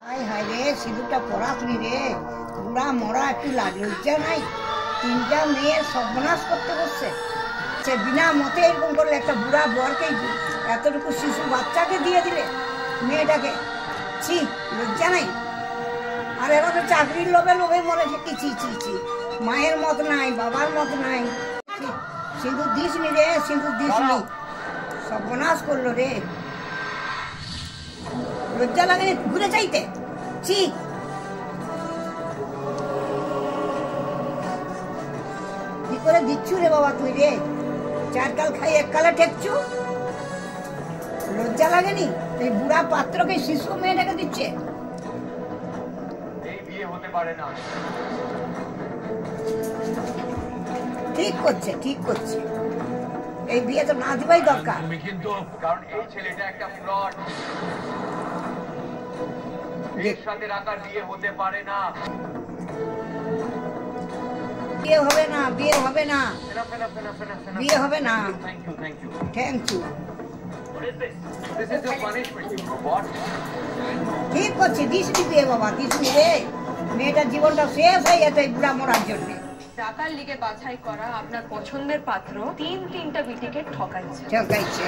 হায় হায় রে, সিঁদুরটা পরাসনি রে, বুড়া মরা একটু লজ্জা নাই? তিনটা মেয়ে সর্বনাশ করতে বসছে। সে বিনা মতে এরকম করলে, একটা বুড়া বরকে এতটুকু শিশু বাচ্চাকে দিয়ে দিলে মেয়েটাকে, ছি লজ্জা নাই? আর এরা তো চাকরির লোভে লোভে মরেছে, কি ছি ছি ছি, মায়ের মত নাই, বাবার মত নাই। সিঁদুর দিসনি রে, সিঁদুর দিসনি, সর্বনাশ করলো রে। লজ্জা লাগে ঘুরে চাইতে? ছি, কি করে দিচ্ছু রে বাবা তুই রে? চার কাল খাই এক কালে ঠেকছু, লজ্জা লাগেনি? এই বুড়া পাত্রকে শিশু মেয়েটাকে দিচ্ছে। এই বিয়ে হতে পারে না। ঠিক করছে, ঠিক করছে, এই বিয়ে তো না দিবাই দরকার। কিন্তু কারণ এই ছেলেটা একটা ফ্রড, এর সাথে রাখার বিয়ে হতে পারে না। বিয়ে হবে না, বিয়ে হবে না, বিয়ে হবে না। Thank you, thank you, thank you. This is the punishment, what? ঠিক করছে, দিসনি বিয়ে বাবা, দিসনি রে। মেয়েটার জীবনটা শেষ হয়ে যেত এই বুড়া মরার জন্য। টাকার লিগে বাছাই করা আপনার পছন্দের পাত্র তিনটা বিটিকে ঠকাইছে। ঠকাইছে।